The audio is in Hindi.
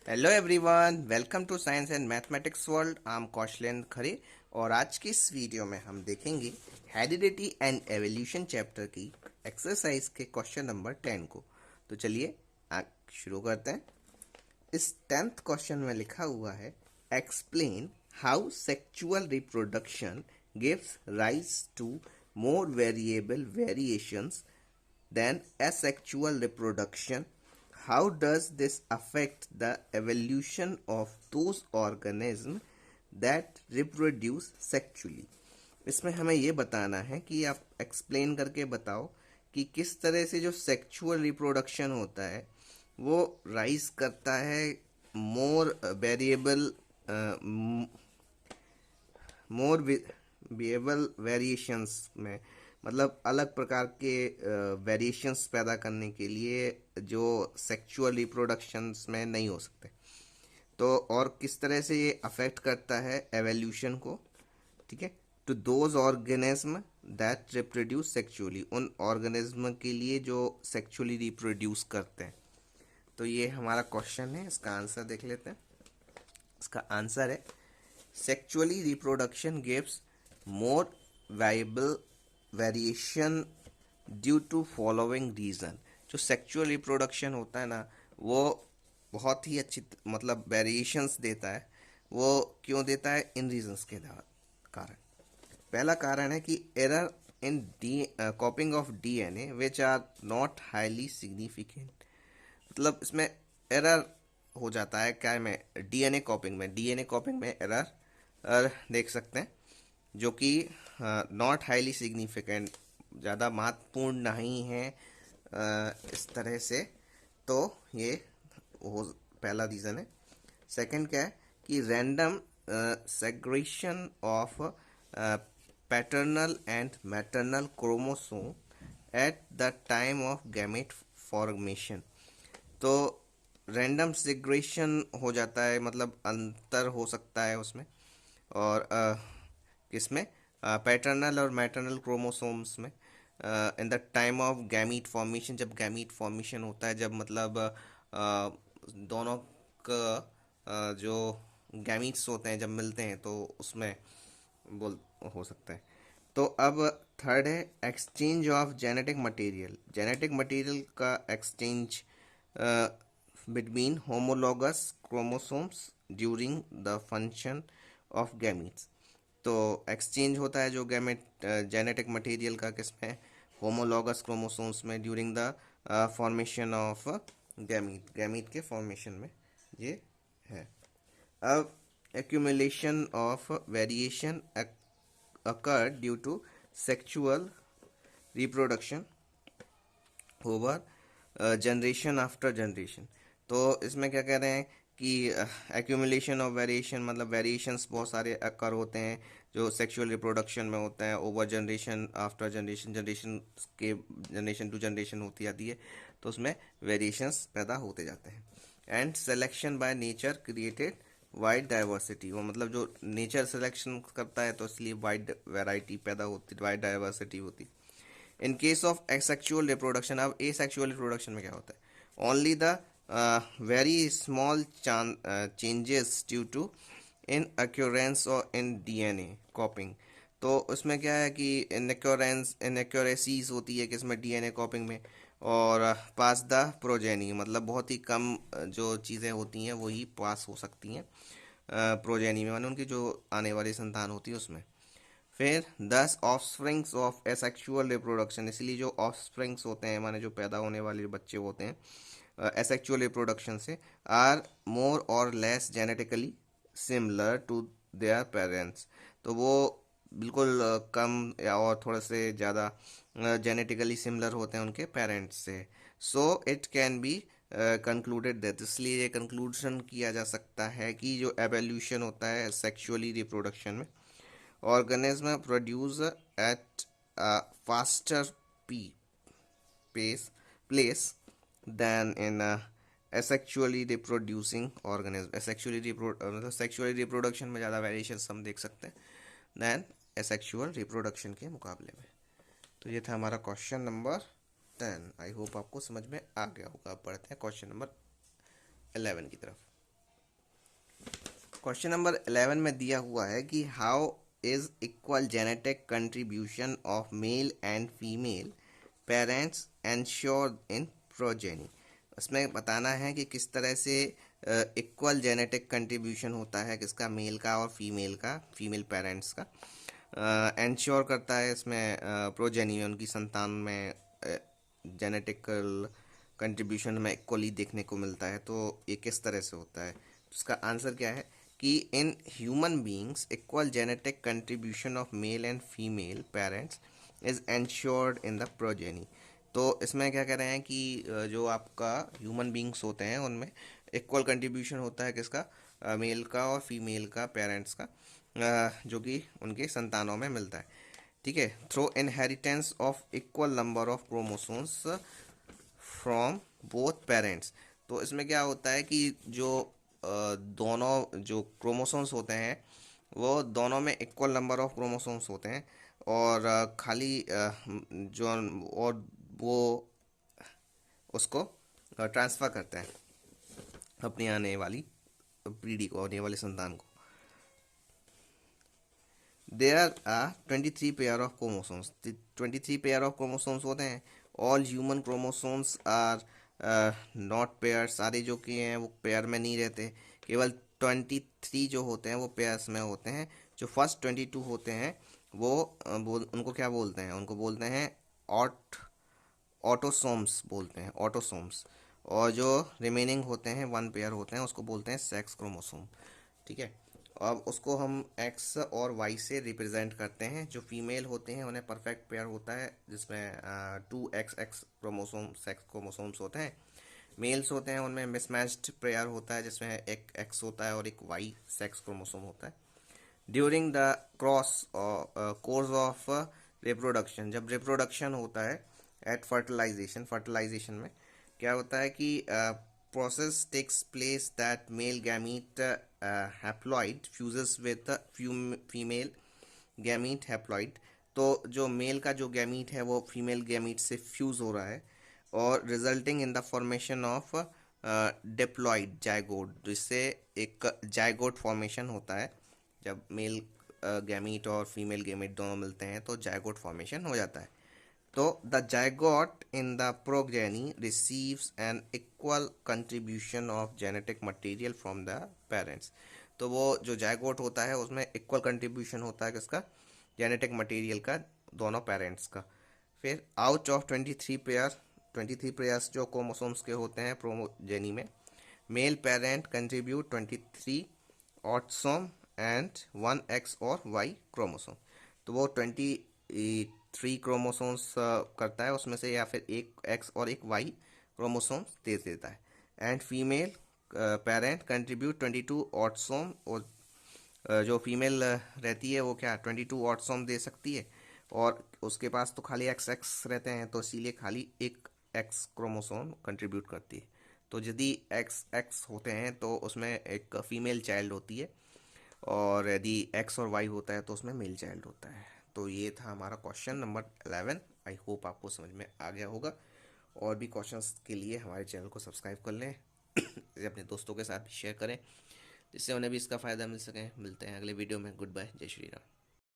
Hello everyone, welcome to science and mathematics world. I am Kaushalendra Khare और आज की इस वीडियो में हम देखेंगे हेरिडिटी एंड एवोल्यूशन चैप्टर की एक्सरसाइज के क्वेश्चन नंबर 10 को। तो चलिए शुरू करते हैं। इस 10th क्वेश्चन में लिखा हुआ है, explain how sexual reproduction gives rise to more variable variations than asexual reproduction. How does this affect the evolution of those organisms that reproduce sexually? इसमें हमें ये बताना है कि आप एक्सप्लेन करके बताओ कि किस तरह से जो सेक्चुअल रिप्रोडक्शन होता है वो राइज करता है मोर वेरिएबल मोर वेरिएबल वेरिएशंस में, मतलब अलग प्रकार के वेरिएशंस पैदा करने के लिए जो सेक्सुअल रिप्रोडक्शंस में नहीं हो सकते। तो और किस तरह से ये अफेक्ट करता है एवोल्यूशन को, ठीक है, to those organism that reproduce sexually, उन ऑर्गेनिज्म के लिए जो सेक्सुअली रिप्रोड्यूस करते हैं। तो ये हमारा क्वेश्चन है, इसका आंसर देख लेते हैं। इसका आंसर है, sexually reproduction gives more viable variation due to following reason. जो सेक्सुअल रिप्रोडक्शन होता है ना, वो बहुत ही अच्छी मतलब वेरिएशंस देता है। वो क्यों देता है? इन रीजंस के कारण। पहला कारण है कि error in the copying of DNA which are not highly significant. मतलब इसमें एरर हो जाता है क्या में, डीएनए कॉपिंग में एरर देख सकते हैं, जो कि नॉट हाईली सिग्निफिकेंट, ज़्यादा महत्वपूर्ण नहीं है इस तरह से। तो ये वो पहला रीज़न है। सेकंड क्या है कि random segregation of paternal and maternal chromosome at the time of gamete formation. तो रैंडम सेग्रेशन हो जाता है, मतलब अंतर हो सकता है उसमें, और किसमें, पैटर्नल और मैटरनल क्रोमोसोम्स में, in the time of gamete formation. जब गैमीट फॉर्मेशन होता है, जब मतलब दोनों का जो गैमीट्स होते हैं जब मिलते हैं, तो उसमें बोल हो सकता है। तो अब थर्ड है एक्सचेंज ऑफ जेनेटिक मटेरियल का exchange between homologous chromosomes during the function of gametes. तो एक्सचेंज होता है जो गैमेट जेनेटिक मटेरियल का, किसमें, होमोलॉगस क्रोमोसोम्स में, during the formation of gamete के फॉर्मेशन में ये है। अब accumulation of variation occurred due to sexual reproduction over generation after generation. तो इसमें क्या कह रहे हैं कि एक्यूमुलेशन ऑफ वेरिएशन, मतलब वेरिएशंस बहुत सारे अकर होते हैं जो सेक्सुअल रिप्रोडक्शन में होते हैं, over generation after generation, generation to generation होती जाती है, तो उसमें वेरिएशंस पैदा होते जाते हैं। And selection by nature created wide diversity, वो मतलब जो नेचर सिलेक्शन करता है तो इसलिए वाइड वैरायटी पैदा होती, वाइड डाइवर्सिटी होती। In case of asexual reproduction, अब एसेक्सुअल रिप्रोडक्शन में क्या होता है? Only the very small changes due to in occurrence और इन डीएनए कॉपिंग। तो उसमें क्या है कि इनएक्योरेसीज होती है किसमें, डीएनए कॉपिंग में, और पास द प्रोजेनी, मतलब बहुत ही कम जो चीज़ें होती हैं वही पास हो सकती हैं प्रोजेनी में, माने उनकी जो आने वाली संतान होती है उसमें। फिर 10 ऑफस्प्रिंग्स ऑफ एसेक्सुअल रिप्रोडक्शन, इसलिए जो ऑफस्प्रिंग्स होते हैं, माने जो पैदा होने वाले बच्चे होते हैं एसेक्सुअल रिप्रोडक्शन से, आर मोर और less genetically similar to their parents. तो वो बिल्कुल कम या और थोड़े से ज़्यादा जेनेटिकली सिमिलर होते हैं उनके पेरेंट्स से। So it can be concluded that, इसलिए ये कंक्लूजन किया जा सकता है कि जो एवोल्यूशन होता है सेक्सुअली रिप्रोडक्शन में, organism produce at a faster p pace place than in a asexually reproducing organism। मतलब सेक्सुअली रिप्रोडक्शन में ज़्यादा वेरिएशंस हम देख सकते हैं दैन एसेक्सुअल रिप्रोडक्शन के मुकाबले में। तो ये था हमारा क्वेश्चन नंबर 10। आई होप आपको समझ में आ गया होगा। अब बढ़ते हैं क्वेश्चन नंबर 11 की तरफ। क्वेश्चन नंबर 11 में दिया हुआ है कि how is equal genetic contribution of male and female parents ensure in progeny. उसमें बताना है कि किस तरह से इक्वल जेनेटिक कंट्रीब्यूशन होता है, किसका, मेल का और फीमेल का, फीमेल पेरेंट्स का एंश्योर करता है इसमें प्रोजेनी में, उनकी संतान में जेनेटिकल कंट्रीब्यूशन में इक्वली देखने को मिलता है। तो ये किस तरह से होता है, उसका आंसर क्या है कि in human beings equal genetic contribution of male and female parents is ensured in the progeny. तो इसमें क्या कह रहे हैं कि जो आपका ह्यूमन बींग्स होते हैं उनमें इक्वल कंट्रीब्यूशन होता है, किसका, मेल का और फीमेल का, पेरेंट्स का, जो कि उनके संतानों में मिलता है। ठीक है, through inheritance of equal number of chromosomes from both parents. तो इसमें क्या होता है कि जो दोनों जो क्रोमोसोम्स होते हैं वो दोनों में इक्वल नंबर ऑफ क्रोमोसोम्स होते हैं, और खाली जो और वो उसको ट्रांसफ़र करते हैं अपनी आने वाली पीढ़ी को, आने वाली संतान को। There are 23 pair of chromosomes, 23 pair of chromosomes होते हैं। All human chromosomes are not pair, सारे जो कि हैं वो पेयर में नहीं रहते, केवल 23 जो होते हैं वो पेयर्स में होते हैं। जो फर्स्ट 22 होते हैं वो उनको क्या बोलते हैं, उनको बोलते हैं ऑट ऑटोसोम्स बोलते हैं, ऑटोसोम्स। और जो रिमेनिंग होते हैं 1 पेयर होते हैं उसको बोलते हैं सेक्स क्रोमोसोम। ठीक है, अब उसको हम एक्स और वाई से रिप्रेजेंट करते हैं। जो फीमेल होते हैं उन्हें परफेक्ट पेयर होता है जिसमें 2XX क्रोमोसोम सेक्स क्रोमोसोम्स होते हैं। मेल्स होते हैं उनमें मिसमैच्ड पेयर होता है जिसमें एक एक्स होता है और एक वाई सेक्स क्रोमोसोम होता है। During the cross course of reproduction, जब रिप्रोडक्शन होता है एट फर्टिलाइजेशन, फर्टिलाइजेशन में क्या होता है कि process takes place that male gamete haploid fuses with female gamete haploid. तो जो मेल का जो गैमीट है वो फीमेल गैमीट से फ्यूज हो रहा है और resulting in the formation of diploid zygote, जिससे एक जाइगोट फॉर्मेशन होता है। जब मेल गैमीट और फीमेल गैमीट दोनों मिलते हैं तो जाइगोट फॉर्मेशन हो जाता है। तो the zygote in the progeny receives N equal contribution of genetic material from the parents. तो वो जो जाइगोट होता है उसमें इक्वल कंट्रीब्यूशन होता है, किसका, जेनेटिक मटेरियल का, दोनों पेरेंट्स का। फिर आउट ऑफ 23 पेयर्स जो क्रोमोसोम्स के होते हैं प्रोजेनी में, male parent contribute 23 autosome and 1X और Y क्रोमोसोम। तो वो 23 क्रोमोसोम्स करता है उसमें से, या फिर एक X और एक Y क्रोमोसोम्स दे देता है। एंड फीमेल पेरेंट कंट्रीब्यूट 22 ऑटसोम, और जो फीमेल रहती है वो क्या 22 ऑटसोम दे सकती है, और उसके पास तो खाली XX रहते हैं तो इसीलिए खाली एक X क्रोमोसोम कंट्रीब्यूट करती है। तो यदि XX होते हैं तो उसमें एक फीमेल चाइल्ड होती है, और यदि X और Y होता है तो उसमें मेल चाइल्ड होता है। तो ये था हमारा क्वेश्चन नंबर 11। आई होप आपको समझ में आ गया होगा। और भी क्वेश्चंस के लिए हमारे चैनल को सब्सक्राइब कर लें, इसे अपने दोस्तों के साथ भी शेयर करें जिससे उन्हें भी इसका फ़ायदा मिल सके। मिलते हैं अगले वीडियो में। गुड बाय, जय श्री राम।